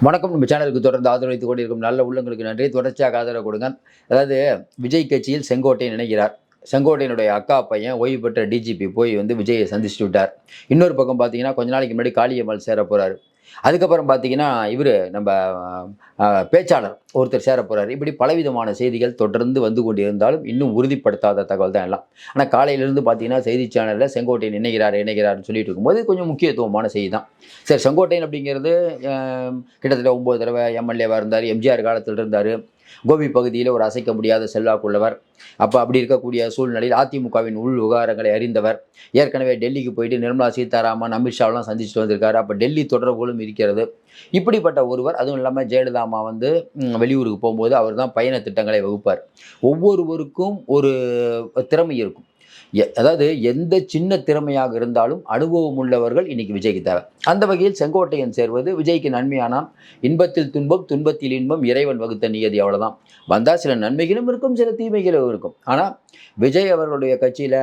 வணக்கம். நம்ம சேனலுக்கு தொடர்ந்து ஆதரவளித்துக் கொண்டிருக்கும் நல்ல உள்ளங்களுக்கு நன்றி. தொடர்ச்சியாக ஆதரவு கொடுங்க. அதாவது விஜய் கட்சியில் செங்கோட்டையன் இணைகிறார். செங்கோட்டையனுடைய அக்கா பையன் ஓய்வு பெற்ற டிஜிபி போய் விஜயை சந்திச்சுட்டு விட்டார். இன்னொரு பக்கம் பார்த்தீங்கன்னா, கொஞ்ச நாளைக்கு முன்னாடி காளியம்மாள் சேர போறாரு. அதுக்கப்புறம் பார்த்தீங்கன்னா, இவரு நம்ப பேச்சாளர் ஒருத்தர் சேர போறாரு. இப்படி பலவிதமான செய்திகள் தொடர்ந்து வந்து கொண்டிருந்தாலும், இன்னும் உறுதிப்படுத்தாத தகவல் தான் எல்லாம். ஆனா காலையிலிருந்து பார்த்தீங்கன்னா, செய்தி சேனல்ல செங்கோட்டையன் இணைகிறார்ன்னு சொல்லிட்டு இருக்கும்போது, கொஞ்சம் முக்கியத்துவமான செய்தி தான். சரி, செங்கோட்டையன் அப்படிங்கிறது அ கிட்டத்தட்ட 9 தடவ எம்எல்ஏவா இருந்தாரு. எம்ஜிஆர் காலத்துல இருந்தாரு. கோபி பகுதியில ஒரு அசைக்க முடியாத செல்வாக்குள்ளவர். அப்படி இருக்கக்கூடிய சூழ்நிலையில் அதிமுகவின் உள் விவகாரங்களை அறிந்தவர். ஏற்கனவே டெல்லிக்கு போயிட்டு நிர்மலா சீதாராமன், அமித்ஷாவெல்லாம் சந்திச்சுட்டு வந்திருக்காரு. அப்ப டெல்லி தொடர்புகளும் இருக்கிறது. இப்படிப்பட்ட ஒருவர், அதுவும் இல்லாம ஜெயலலிதா அம்மா வெளியூருக்கு போம்போது அவர் தான் பயண திட்டங்களை வகுப்பார். ஒவ்வொருவருக்கும் ஒரு திறமை இருக்கும். அதாவது எந்த சின்ன திறமையாக இருந்தாலும் அனுபவம் உள்ளவர்கள் இன்னைக்கு விஜய்க்கு தேவை. அந்த வகையில் செங்கோட்டையன் சேர்வது விஜய்க்கு நன்மையானால், இன்பத்தில் துன்பம், துன்பத்தில் இன்பம், இறைவன் வகுத்த நியதி அவ்வளவுதான். வந்தா சில நன்மைகளும் இருக்கும், சில தீமைகளும் இருக்கும். ஆனா விஜய் அவர்களுடைய கட்சியில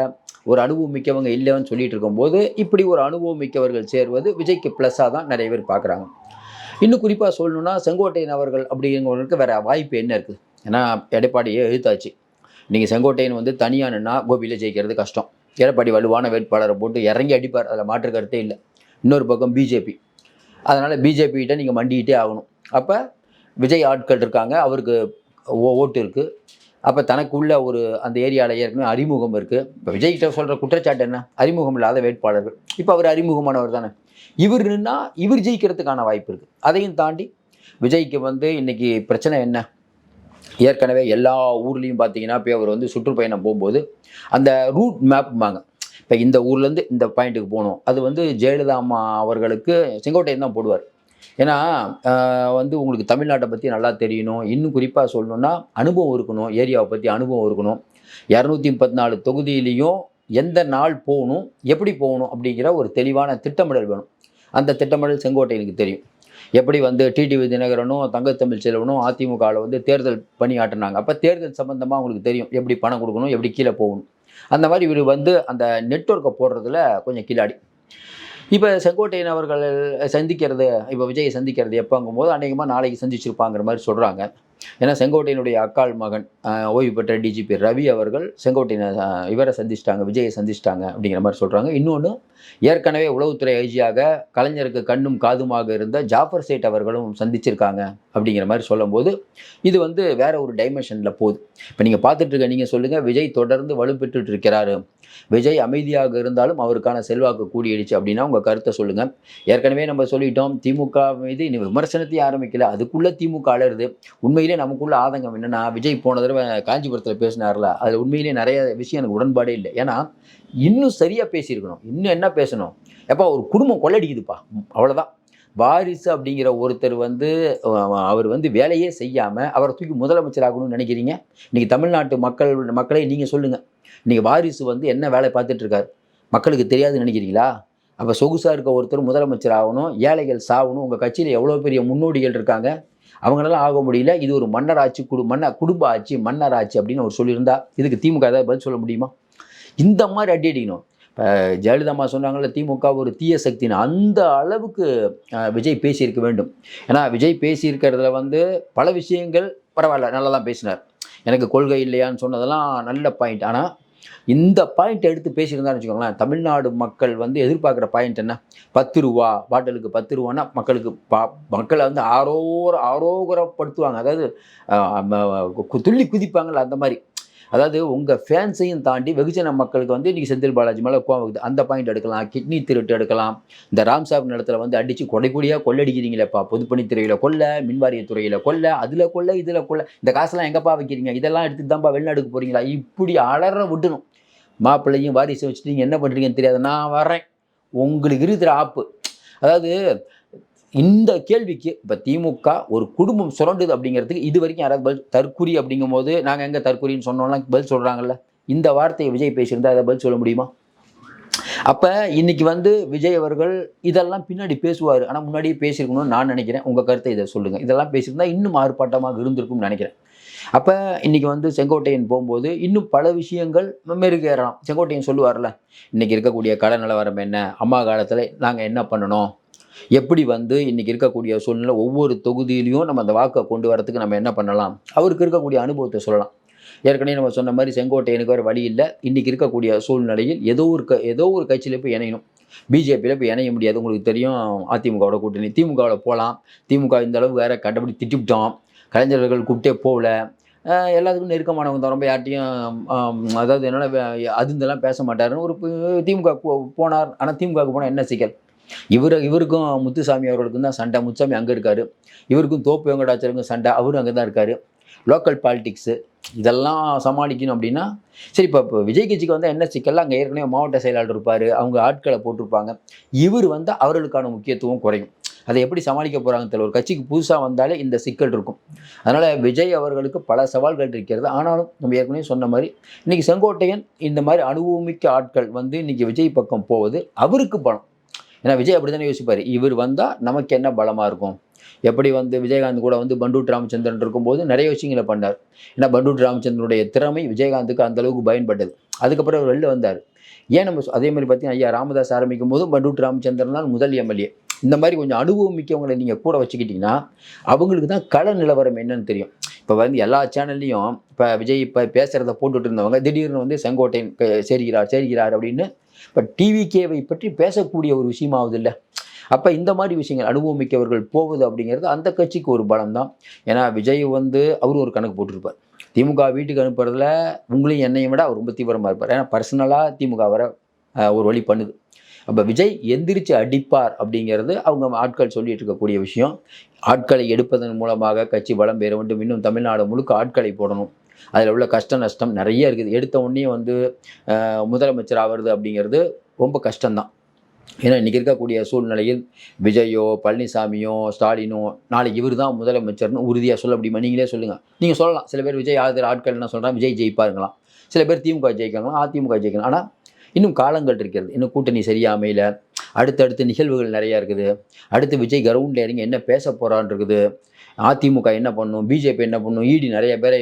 ஒரு அனுபவம் மிக்கவங்க இல்லைன்னு சொல்லிட்டு இருக்கும்போது, இப்படி ஒரு அனுபவம் மிக்கவர்கள் சேர்வது விஜய்க்கு பிளஸ்ஸா தான் நிறைய பேர் பார்க்குறாங்க. இன்னும் குறிப்பா சொல்லணும்னா, செங்கோட்டையன் அவர்கள் அப்படிங்கிறவங்களுக்கு வேற வாய்ப்பு என்ன இருக்கு? ஏன்னா எடப்பாடியே எதிர்த்தாச்சு. நீங்க செங்கோட்டையன் தனியா நின்னா கோபியில ஜெயிக்கிறது கஷ்டம். எடப்பாடி வலுவான வேட்பாளரை போட்டு இறங்கி அடிப்பார். அதில் மாற்று கருத்தே இல்லை. இன்னொரு பக்கம் பிஜேபி. அதனால பிஜேபி கிட்ட நீங்க மண்டிக்கிட்டே ஆகணும். அப்ப விஜய் ஆட்கள் இருக்காங்க. அவருக்கு ஓட்டு இருக்கு. அப்ப தனக்குள்ள ஒரு அந்த ஏரியால ஏற்கனவே அறிமுகம் இருக்கு. இப்ப விஜய் கிட்ட சொல்ற குற்றச்சாட்டு என்ன? அறிமுகம் இல்லாத வேட்பாளர்கள். இப்ப அவர் அறிமுகமானவர் தானே. இவர் நின்னா இவர் ஜெயிக்கிறதுக்கான வாய்ப்பு இருக்கு. அதையும் தாண்டி விஜய்க்கு இன்னைக்கு பிரச்சனை என்ன? ஏற்கனவே எல்லா ஊர்லேயும் பார்த்தீங்கன்னா, போய் அவர் சுற்றுப்பயணம் போகும்போது, அந்த ரூட் மேப்ம்பாங்க. இப்போ இந்த ஊர்லேருந்து இந்த பாயிண்ட்டுக்கு போகணும். அது ஜெயலலிதா அம்மா அவர்களுக்கு செங்கோட்டையன் தான் போடுவார். ஏன்னா, உங்களுக்கு தமிழ்நாட்டை பற்றி நல்லா தெரியணும். இன்னும் குறிப்பாக சொல்லணும்னா, அனுபவம் இருக்கணும். ஏரியாவை பற்றி அனுபவம் இருக்கணும். 234 தொகுதியிலையும் எந்த நாள் போகணும், எப்படி போகணும் அப்படிங்கிற ஒரு தெளிவான திட்டமிடல் வேணும். அந்த திட்டமிடல் செங்கோட்டையனுக்கு தெரியும். எப்படி டிடிவி தினகரனும், தங்கத்தமிழ் செல்வனும் அதிமுகவில் தேர்தல் பணியாற்றினாங்க. அப்போ தேர்தல் சம்பந்தமாக அவங்களுக்கு தெரியும். எப்படி பணம் கொடுக்கணும், எப்படி கீழே போகணும். அந்த மாதிரி இவர் அந்த நெட்வொர்க்கை போடுறதுல கொஞ்சம் கில்லாடி. இப்போ செங்கோட்டையன் அவர்கள் சந்திக்கிறது, இப்போ விஜயை சந்திக்கிறது எப்போங்கும்போது அநேகமாக நாளைக்கு சந்திச்சிருப்பாங்கிற மாதிரி சொல்கிறாங்க. ஏன்னா செங்கோட்டையனுடைய அக்காள் மகன் ஓய்வு பெற்ற டிஜிபி ரவி அவர்கள் செங்கோட்டையனை இவரை சந்திச்சிட்டாங்க, விஜயை சந்திச்சிட்டாங்க அப்படிங்கிற மாதிரி சொல்கிறாங்க. இன்னொன்று, ஏற்கனவே உளவுத்துறை ஐஜியாக கலைஞருக்கு கண்ணும் காதுமாக இருந்த ஜாஃபர் சேட் அவர்களும் சந்திச்சிருக்காங்க அப்படிங்கிற மாதிரி சொல்லும்போது, இது வேற ஒரு டைமென்ஷனில் போகுது. இப்போ நீங்கள் பார்த்துட்டு இருக்க நீங்கள் சொல்லுங்கள், விஜய் தொடர்ந்து வலுப்பெற்றுட்டு இருக்கிறாரு. விஜய் அமைதியாக இருந்தாலும் அவருக்கான செல்வாக்கு கூடிடுச்சு அப்படின்னா உங்கள் கருத்தை சொல்லுங்கள். ஏற்கனவே நம்ம சொல்லிட்டோம், திமுக மீது இன்னும் விமர்சனத்தையும் ஆரம்பிக்கல, அதுக்குள்ளே திமுக அலருது. உண்மையிலே நமக்குள்ள ஆதங்கம் என்னன்னா, விஜய் போன தடவை காஞ்சிபுரத்தில் பேசினார்ல, அதில் உண்மையிலே நிறைய விஷயம் எனக்கு உடன்பாடே இல்லை. ஏன்னா இன்னும் சரியாக பேசியிருக்கணும். இன்னும் என்ன பேசணும்? எப்போ ஒரு குடும்பம் கொள்ளடிக்குதுப்பா, அவ்வளோதான். வாரிசு அப்படிங்கிற ஒருத்தர் அவர் வேலையே செய்யாமல் அவரை தூக்கி முதலமைச்சர் ஆகணும்னு நினைக்கிறீங்க? இன்னைக்கு தமிழ்நாட்டு மக்களை நீங்கள் சொல்லுங்கள். இன்னைக்கு வாரிசு என்ன வேலை பார்த்துட்டு இருக்காரு? மக்களுக்கு தெரியாதுன்னு நினைக்கிறீங்களா? அப்போ சொகுசாக இருக்க ஒருத்தர் முதலமைச்சர் ஆகணும், ஏழைகள் சாகணும். உங்கள் கட்சியில் எவ்வளோ பெரிய முன்னோடிகள் இருக்காங்க, அவங்களெல்லாம் ஆக முடியல. இது ஒரு மன்னர் ஆட்சி, குடும்ப ஆட்சி, மன்னர் ஆட்சி அப்படின்னு அவர் சொல்லியிருந்தா இதுக்கு திமுக ஏதாவது பதில் சொல்ல முடியுமா? இந்த மாதிரி அடி அடிக்கணும். இப்போ ஜெயலலிதா அம்மா சொன்னாங்கல்ல, திமுக ஒரு தீய சக்தின்னு, அந்த அளவுக்கு விஜய் பேசியிருக்க வேண்டும். ஏன்னா விஜய் பேசியிருக்கிறதுல பல விஷயங்கள் பரவாயில்ல, நல்லா தான் பேசினார். எனக்கு கொள்கை இல்லையான்னு சொன்னதெல்லாம் நல்ல பாயிண்ட். ஆனால் இந்த பாயிண்ட் எடுத்து பேசியிருந்தான்னு வச்சுக்கோங்களேன், தமிழ்நாடு மக்கள் எதிர்பார்க்குற பாயிண்ட் என்ன? 10 ரூபா பாட்டிலுக்கு 10 ரூபான்னா மக்களுக்கு மக்களை ஆரோகரப்படுத்துவாங்க. அதாவது துள்ளி குதிப்பாங்கள்ல, அந்த மாதிரி. அதாவது உங்கள் ஃபேன்ஸையும் தாண்டி வெகுஜன மக்களுக்கு இன்றைக்கி செந்தில் பாலாஜி மேலே கோவம் வருது. அந்த பாயிண்ட் எடுக்கலாம். கிட்னி திருட்டு எடுக்கலாம். இந்த ராம்சாப் நிலத்தில் அடித்து கொடைக்கூடியாக கொள்ளடிக்கிறீங்களேப்பா, பொதுப்பணித்துறையில் கொள்ள, மின்வாரியத்துறையில் கொள்ள, அதில் கொள்ள, இதில் கொள்ள, இந்த காசெல்லாம் எங்கப்பா வைக்கிறீங்க? இதெல்லாம் எடுத்துட்டு தான்ப்பா வெளிநாடுக்கு போகிறீங்களா? இப்படி அலற விட்டணும். மாப்பிள்ளையும் வாரிசை வச்சுட்டு நீங்கள் என்ன பண்ணுறீங்கன்னு தெரியாது. நான் வரேன், உங்களுக்கு இருக்கிற ஆப்பு. அதாவது இந்த கேள்விக்கு இப்போ திமுக ஒரு குடும்பம் சுரண்டுது அப்படிங்கிறதுக்கு இது வரைக்கும் யாராவது பதில், தற்குறி அப்படிங்கும்போது நாங்கள் எங்கே தற்குறின்னு சொன்னோம்லாம் பதில் சொல்கிறாங்கல்ல. இந்த வார்த்தையை விஜய் பேசியிருந்தா அதை பதில் சொல்ல முடியுமா? அப்போ இன்னைக்கு விஜய் அவர்கள் இதெல்லாம் பின்னாடி பேசுவார். ஆனால் முன்னாடியே பேசியிருக்கணும்னு நான் நினைக்கிறேன். உங்கள் கருத்தை இதை சொல்லுங்கள். இதெல்லாம் பேசியிருந்தா இன்னும் ஆர்ப்பாட்டமாக இருந்திருக்கும்னு நினைக்கிறேன். அப்போ இன்னைக்கு செங்கோட்டையன் போகும்போது இன்னும் பல விஷயங்கள் மெருகேறலாம். செங்கோட்டையன் சொல்லுவார்ல, இன்னைக்கு இருக்கக்கூடிய கடன் நிலவரம் என்ன, அம்மா காலத்தில் நாங்கள் என்ன பண்ணணும், எப்படி வந்து இன்னைக்கு இருக்கக்கூடிய சூழ்நிலை ஒவ்வொரு தொகுதியிலையும் நம்ம அந்த வாக்கை கொண்டு வரதுக்கு நம்ம என்ன பண்ணலாம், அவருக்கு இருக்கக்கூடிய அனுபவத்தை சொல்லலாம். ஏற்கனவே நம்ம சொன்ன மாதிரி செங்கோட்டையனுக்கு வேறு வழி இல்லை. இன்னைக்கு இருக்கக்கூடிய சூழ்நிலையில் ஏதோ ஒரு கட்சியில் போய் இணையணும். பிஜேபியில் போய் இணைய முடியாது. உங்களுக்கு தெரியும் அதிமுகவோட கூட்டணி. திமுகவில் போகலாம். திமுக இந்த அளவு வேற கண்டபடி திட்டிவிட்டோம். கலைஞர்கள் கூப்பிட்டே போகல. எல்லாத்துக்கும் நெருக்கமானவங்க தான். ரொம்ப யார்ட்டையும் அதாவது என்னன்னா அதுந்தெல்லாம் பேச மாட்டாருன்னு ஒரு திமுக போனார். ஆனால் திமுகவுக்கு போனால் என்ன சிக்கல்? இவருக்கும் முத்துசாமி அவர்களுக்கும் தான் சண்டை. முத்துசாமி அங்கே இருக்காரு. இவருக்கும் தோப்பு வெங்கடாச்சலருக்கும் சண்டை. அவரும் அங்கே தான் இருக்காரு. லோக்கல் பாலிடிக்ஸு இதெல்லாம் சமாளிக்கணும் அப்படின்னா சரி. இப்போ விஜய் கட்சிக்கு வந்தால் என்ன சிக்கல்? அங்கே ஏற்கனவே மாவட்ட செயலாளர் இருப்பார். அவங்க ஆட்களை போட்டிருப்பாங்க. இவர் வந்தால் அவர்களுக்கான முக்கியத்துவம் குறையும். அதை எப்படி சமாளிக்க போகிறாங்கன்னு தெரியல. ஒரு கட்சிக்கு புதுசாக வந்தாலே இந்த சிக்கல் இருக்கும். அதனால் விஜய் அவர்களுக்கு பல சவால்கள் இருக்கிறது. ஆனாலும் நம்ம ஏற்கனவே சொன்ன மாதிரி இன்றைக்கி செங்கோட்டையன் இந்த மாதிரி அனுபவமிக்க ஆட்கள் வந்து இன்றைக்கி விஜய் பக்கம் போவது அவருக்கு பலம். ஏன்னா விஜய் அப்படி தானே யோசிப்பார். இவர் வந்தால் நமக்கு என்ன பலமாக இருக்கும்? எப்படி வந்து விஜயகாந்த் கூட வந்து பண்டூட் ராமச்சந்திரன் இருக்கும்போது நிறைய விஷயங்களை பண்ணார். ஏன்னா பண்டூட் ராமச்சந்திரனுடைய திறமை விஜயகாந்துக்கு அந்த அளவுக்கு பயன்பட்டது. அதுக்கப்புறம் அவர் வெளில வந்தார். ஏன் நம்ம அதே மாதிரி பார்த்தீங்கன்னா ஐயா ராமதாஸ் ஆரம்பிக்கும் போதும் பண்டூட் ராமச்சந்திரன் தான் முதல் எம்எல்ஏ. இந்த மாதிரி கொஞ்சம் அனுபவம் மிக்கவங்களை நீங்கள் கூட வச்சுக்கிட்டிங்கன்னா அவங்களுக்கு தான் கள நிலவரம் என்னன்னு தெரியும். இப்போ வந்து எல்லா சேனல்லையும் இப்போ விஜய் இப்போ பேசுகிறத போட்டுட்டு இருந்தவங்க திடீர்னு வந்து செங்கோட்டையன் சேர்கிறார் அப்படின்னு இப்போ டிவிகேவை பற்றி பேசக்கூடிய ஒரு விஷயமாவது இல்லை. அப்போ இந்த மாதிரி விஷயங்கள் அனுபவம் மிக்கவர்கள் போவது அப்படிங்கிறது அந்த கட்சிக்கு ஒரு பலம் தான். ஏன்னா விஜய் வந்து அவரும் ஒரு கணக்கு போட்டிருப்பார். திமுக வீட்டுக்கு அனுப்புறதுல உங்களையும் என்னையும் விட அவர் ரொம்ப தீவிரமாக இருப்பார். ஏன்னா பர்சனலாக திமுக வர ஒரு வழி பண்ணுது. அப்போ விஜய் எந்திரிச்சு அடிப்பார் அப்படிங்கிறது அவங்க ஆட்கள் சொல்லிட்டு இருக்கக்கூடிய விஷயம். ஆட்களை எடுப்பதன் மூலமாக கட்சி பலம் பெற வேண்டும். இன்னும் தமிழ்நாடு முழுக்க ஆட்களை போடணும். அதில் உள்ள கஷ்ட நஷ்டம் நிறைய இருக்குது. எடுத்த உடனே வந்து முதலமைச்சர் ஆகிறது அப்படிங்கிறது ரொம்ப கஷ்டம்தான். ஏன்னா இன்றைக்கி இருக்கக்கூடிய சூழ்நிலையில் விஜயோ பழனிசாமியோ ஸ்டாலினோ நாளைக்கு இவர் தான் முதலமைச்சர்னு உறுதியாக சொல்ல முடியுமா? நீங்களே சொல்லுங்கள். நீங்கள் சொல்லலாம். சில பேர் விஜய் ஆட்கள் என்ன சொல்கிறாங்க, விஜய் ஜெயிப்பாருங்களாம். சில பேர் திமுக ஜெயிக்காங்களாம், அதிமுக ஜெயிக்கலாம். ஆனால் இன்னும் காலங்கள் இருக்கிறது. இன்னும் கூட்டணி சரியாக அமையல. அடுத்தடுத்து நிகழ்வுகள் நிறையா இருக்குது. அடுத்து விஜய் கிரவுண்டில் இறங்கி என்ன பேச போகிறான்னு இருக்குது. அதிமுக என்ன பண்ணும், பிஜேபி என்ன பண்ணும், இடி நிறைய பேரை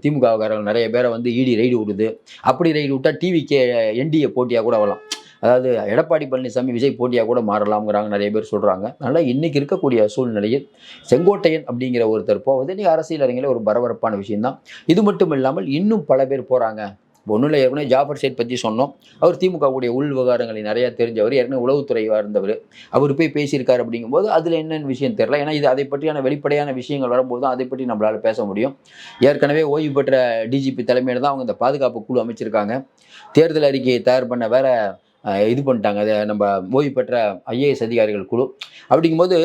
திமுககாரர்கள் நிறைய பேரை வந்து இடி ரைடு விடுது. அப்படி ரைடு விட்டால் டிவிக்கே என்டிஏ போட்டியாக கூட வரலாம். அதாவது எடப்பாடி பழனிசாமி விஜய் போட்டியாக கூட மாறலாம்ங்கிறாங்க நிறைய பேர் சொல்கிறாங்க. அதனால் இன்றைக்கி இருக்கக்கூடிய சூழ்நிலையில் செங்கோட்டையன் அப்படிங்கிற ஒருத்தர் போவது இன்றைக்கி அரசியல் அறிஞர்களே ஒரு பரபரப்பான விஷயம்தான். இது மட்டும் இல்லாமல் இன்னும் பல பேர் போகிறாங்க. ஒன்றும் இல்லை, ஏற்கனவே ஜாஃபர் சேட் பற்றி சொன்னோம். அவர் திமுகவுடைய உள் விவகாரங்களை நிறையா தெரிஞ்சவர், ஏற்கனவே உளவுத்துறை இருந்தவர். அவர் போய் பேசியிருக்காரு அப்படிங்கும்போது அதில் என்னென்ன விஷயம் தெரியல. ஏன்னா இது அதை பற்றியான வெளிப்படையான விஷயங்கள் வரும்போது தான் அதை பற்றி நம்மளால் பேச முடியும். ஏற்கனவே ஓய்வு பெற்ற டிஜிபி தலைமையில் தான் அவங்க இந்த பாதுகாப்பு குழு அமைச்சிருக்காங்க. தேர்தல் அறிக்கையை தயார் பண்ண வேற இது பண்ணிட்டாங்க. அதை நம்ம ஓய்வு பெற்ற ஐஏஎஸ் அதிகாரிகள் குழு. அப்படிங்கும்போது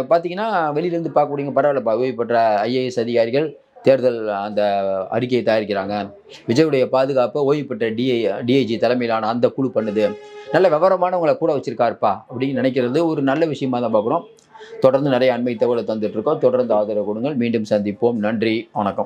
பார்த்தீங்கன்னா வெளியிலேருந்து பார்க்கக்கூடியங்க பரவாயில்லப்பா, ஓய்வு பெற்ற ஐஏஎஸ் அதிகாரிகள் தேர்தல் அந்த அறிக்கையை தயாரிக்கிறாங்க. விஜயுடைய பாதுகாப்பை ஓய்வு பெற்ற டிஐஜி தலைமையிலான அந்த குழு பண்ணுது. நல்ல விவரமானவங்களை கூட வச்சிருக்காருப்பா அப்படின்னு நினைக்கிறது ஒரு நல்ல விஷயமா தான் பார்க்குறோம். தொடர்ந்து நிறைய அண்மை தகவலை தந்துட்டு இருக்கோம். தொடர்ந்து ஆதரவு கொடுங்கள். மீண்டும் சந்திப்போம். நன்றி, வணக்கம்.